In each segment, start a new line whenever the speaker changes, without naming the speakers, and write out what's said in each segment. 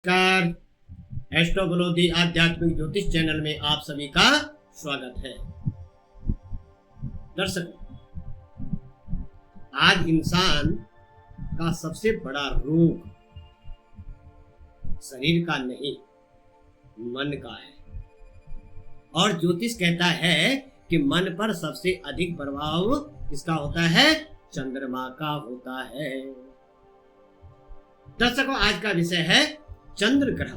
नमस्कार। एस्ट्रोलॉजी आध्यात्मिक ज्योतिष चैनल में आप सभी का स्वागत है। दर्शकों, आज इंसान का सबसे बड़ा रोग शरीर का नहीं, मन का है। और ज्योतिष कहता है कि मन पर सबसे अधिक प्रभाव किसका होता है? चंद्रमा का होता है। दर्शकों, आज का विषय है चंद्र ग्रह।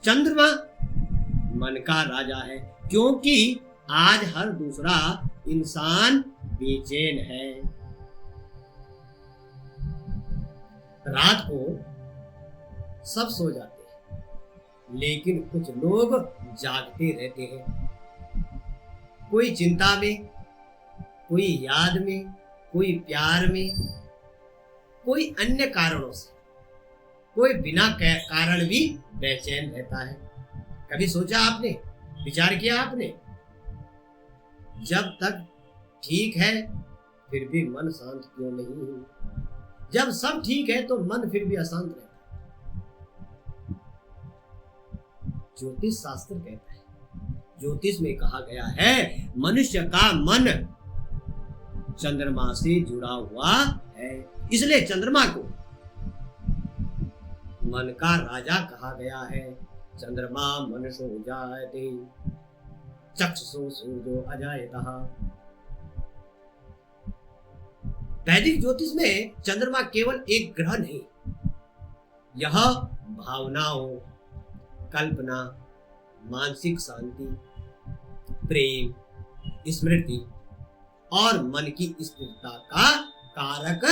चंद्रमा मन का राजा है, क्योंकि आज हर दूसरा इंसान बेचैन है। रात को सब सो जाते हैं, लेकिन कुछ लोग जागते रहते हैं। कोई चिंता में, कोई याद में, कोई प्यार में, कोई अन्य कारणों से, कोई बिना कारण भी बेचैन रहता है। कभी सोचा आपने, विचार किया आपने? जब तक ठीक है फिर भी मन शांत क्यों नहीं? जब सब ठीक है तो मन फिर भी अशांत रहता है। ज्योतिष शास्त्र कहता है, ज्योतिष में कहा गया है, मनुष्य का मन चंद्रमा से जुड़ा हुआ है। इसलिए चंद्रमा को मन का राजा कहा गया है। चंद्रमा मनुष्यो जायते चक्षुषो सूर्यो अजायतः। वैदिक ज्योतिष में चंद्रमा केवल एक ग्रह नहीं, यह भावनाओं, कल्पना, मानसिक शांति, प्रेम, स्मृति और मन की स्थिरता का कारक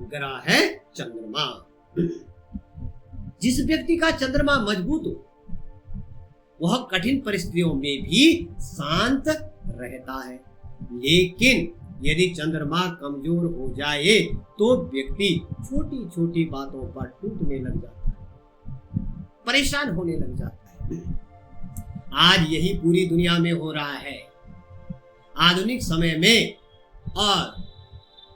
ग्रह है चंद्रमा। जिस व्यक्ति का चंद्रमा मजबूत हो, वह कठिन परिस्थितियों में भी शांत रहता है। लेकिन यदि चंद्रमा कमजोर हो जाए तो व्यक्ति छोटी छोटी बातों पर टूटने लग जाता है, परेशान होने लग जाता है। आज यही पूरी दुनिया में हो रहा है। आधुनिक समय में और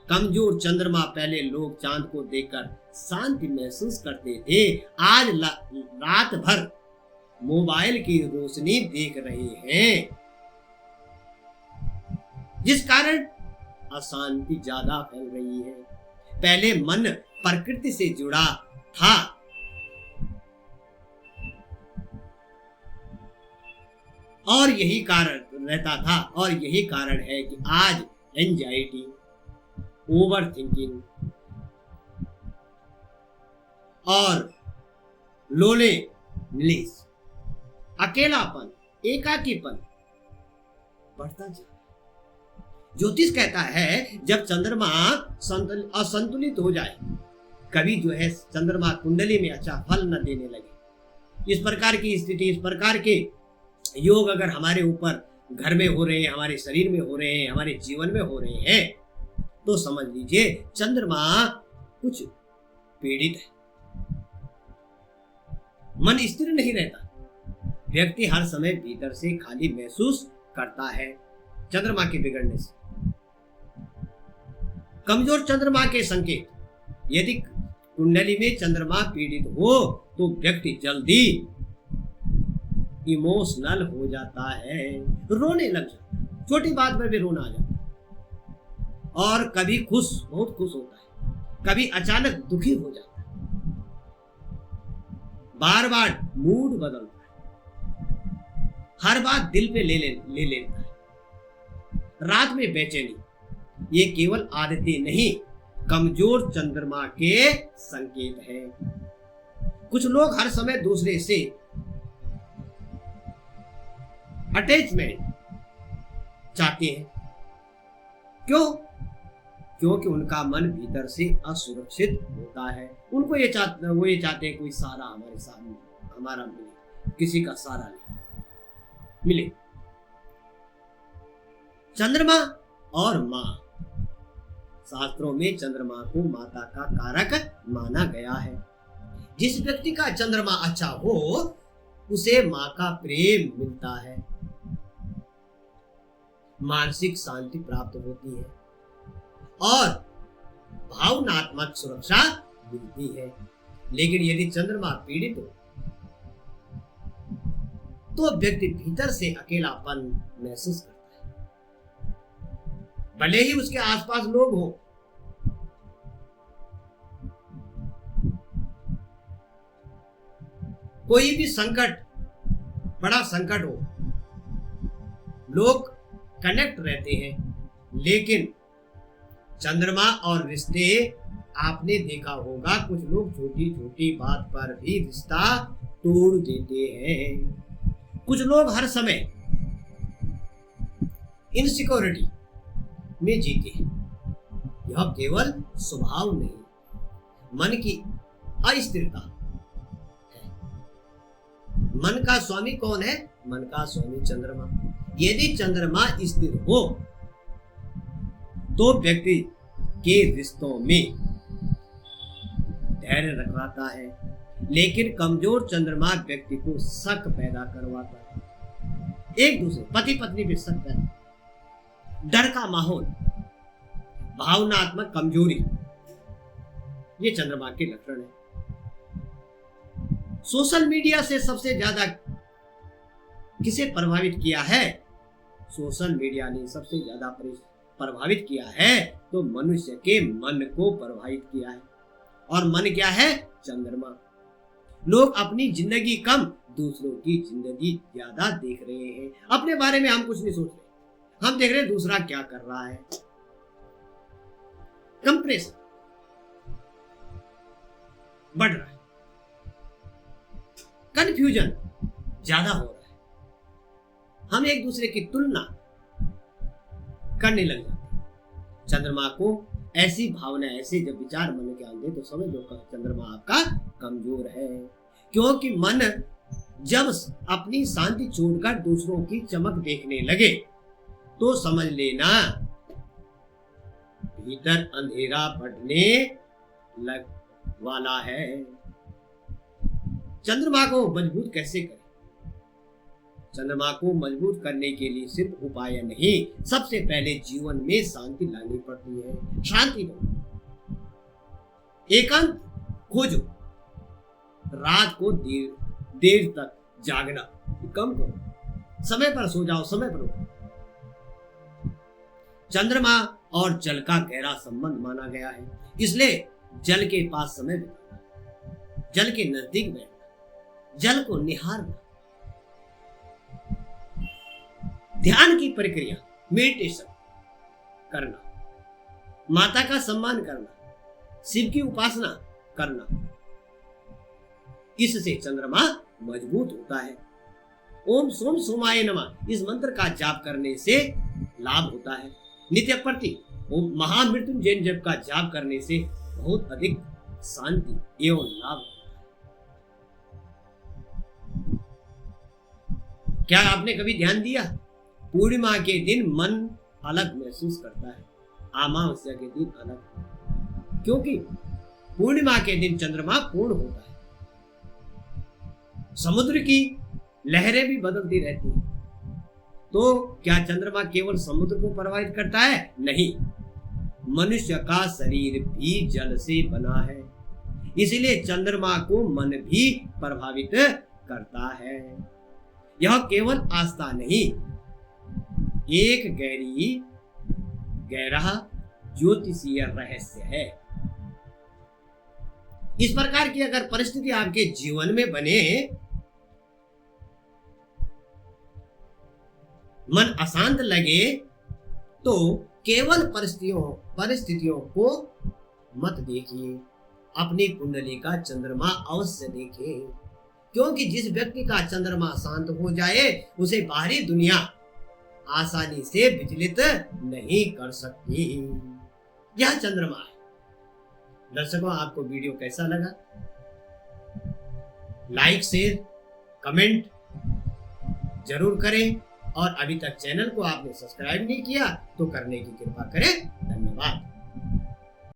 कमजोर चंद्रमा, पहले लोग चांद को देखकर शांति महसूस करते थे, आज रात भर मोबाइल की रोशनी देख रहे हैं, जिस कारण अशांति ज्यादा फैल रही है। पहले मन प्रकृति से जुड़ा था, और यही कारण रहता था, और यही कारण है कि आज एंजाइटी, ओवर थिंकिंग और लोनेलीनेस, अकेलापन, एकाकीपन बढ़ता जा रहा है। ज्योतिष कहता है, जब चंद्रमा असंतुलित हो जाए, कभी जो है चंद्रमा कुंडली में अच्छा फल न देने लगे, इस प्रकार की स्थिति, इस प्रकार के योग अगर हमारे ऊपर घर में हो रहे हैं, हमारे शरीर में हो रहे हैं, हमारे जीवन में हो रहे हैं, तो समझ लीजिए चंद्रमा कुछ पीड़ित है। मन स्थिर नहीं रहता, व्यक्ति हर समय भीतर से खाली महसूस करता है चंद्रमा के बिगड़ने से। कमजोर चंद्रमा के संकेत, यदि कुंडली में चंद्रमा पीड़ित हो तो व्यक्ति जल्दी इमोशनल हो जाता है, रोने लग जाता है, छोटी बात पर भी रोना आ जाता है, और कभी बहुत खुश होता है, कभी अचानक दुखी हो जाता है, बार बार मूड बदलता है, हर बात दिल पे ले लेता है, रात में बेचैनी, ये केवल आदतें नहीं, कमजोर चंद्रमा के संकेत है। कुछ लोग हर समय दूसरे से अटैचमेंट चाहते हैं। क्यों? क्योंकि उनका मन भीतर से असुरक्षित होता है। उनको ये चाहते हैं कोई सहारा हमारे सामने, हमारा मिले, किसी का सहारा नहीं मिले। चंद्रमा और माँ, शास्त्रों में चंद्रमा को माता का कारक माना गया है। जिस व्यक्ति का चंद्रमा अच्छा हो, उसे माँ का प्रेम मिलता है, मानसिक शांति प्राप्त होती है और भावनात्मक सुरक्षा मिलती है। लेकिन यदि चंद्रमा पीड़ित हो तो व्यक्ति भीतर से अकेलापन महसूस करता है, भले ही उसके आसपास लोग हों। कोई भी संकट, बड़ा संकट हो, लोग कनेक्ट रहते हैं, लेकिन चंद्रमा और रिश्ते, आपने देखा होगा कुछ लोग छोटी छोटी बात पर भी रिश्ता तोड़ देते हैं। कुछ लोग हर समय इनसिक्योरिटी में जीते हैं। यह केवल स्वभाव नहीं, मन की अस्थिरता। मन का स्वामी कौन है? मन का स्वामी चंद्रमा। यदि चंद्रमा स्थिर हो तो व्यक्ति के रिश्तों में धैर्य रखवाता है, लेकिन कमजोर चंद्रमा व्यक्ति को शक पैदा करवाता है। एक दूसरे पति पत्नी पे शक पैदा, डर का माहौल, भावनात्मक कमजोरी, ये चंद्रमा के लक्षण है। सोशल मीडिया से सबसे ज्यादा किसे प्रभावित किया है? सोशल मीडिया ने सबसे ज्यादा प्रभावित किया है तो मनुष्य के मन को प्रभावित किया है। और मन क्या है? चंद्रमा। लोग अपनी जिंदगी कम, दूसरों की जिंदगी ज्यादा देख रहे हैं। अपने बारे में हम कुछ नहीं सोच रहे, हम देख रहे हैं दूसरा क्या कर रहा है। कंप्रेशन बढ़ रहा है, कंफ्यूजन ज्यादा हो रहा है, हम एक दूसरे की तुलना करने लग जाते हैं। चंद्रमा को ऐसी भावना, ऐसे जब विचार मन के आते तो समझ लो चंद्रमा आपका कमजोर है। क्योंकि मन जब अपनी शांति छोड़कर दूसरों की चमक देखने लगे तो समझ लेना भीतर अंधेरा बढ़ने लग वाला है। चंद्रमा को मजबूत कैसे करें? चंद्रमा को मजबूत करने के लिए सिर्फ उपाय नहीं, सबसे पहले जीवन में शांति लानी पड़ती है। शांति बनो, एकांत खोजो, रात को देर तक जागना कम करो, समय पर सो जाओ, समय पर उठो। चंद्रमा और जल का गहरा संबंध माना गया है, इसलिए जल के पास समय बिताना, जल के नजदीक बैठना, जल को निहारना, ध्यान की प्रक्रिया, मेडिटेशन करना, माता का सम्मान करना, शिव की उपासना करना, इससे चंद्रमा मजबूत होता है। ओम सोम सोमाय नमः इस मंत्र का जाप करने से लाभ होता है। नित्य प्रति ओम महामृत्युंजय जप का जाप करने से बहुत अधिक शांति एवं लाभ होता है। क्या आपने कभी ध्यान दिया? पूर्णिमा के दिन मन अलग महसूस करता है, अमावस्या के दिन अलग, क्योंकि पूर्णिमा के दिन चंद्रमा पूर्ण होता है। समुद्र की लहरें भी बदलती रहती हैं, तो क्या चंद्रमा केवल समुद्र को प्रभावित करता है? नहीं, मनुष्य का शरीर भी जल से बना है, इसलिए चंद्रमा को मन भी प्रभावित करता है। यह केवल आस्था नहीं, एक गहरा ज्योतिषीय रहस्य है। इस प्रकार की अगर परिस्थिति आपके जीवन में बने, मन अशांत लगे, तो केवल परिस्थितियों को मत देखिए, अपनी कुंडली का चंद्रमा अवश्य देखिए, क्योंकि जिस व्यक्ति का चंद्रमा शांत हो जाए उसे बाहरी दुनिया आसानी से विचलित नहीं कर सकती। यह चंद्रमा है। दर्शकों, आपको वीडियो कैसा लगा? लाइक, शेयर, कमेंट जरूर करें, और अभी तक चैनल को आपने सब्सक्राइब नहीं किया तो करने की कृपा करें। धन्यवाद।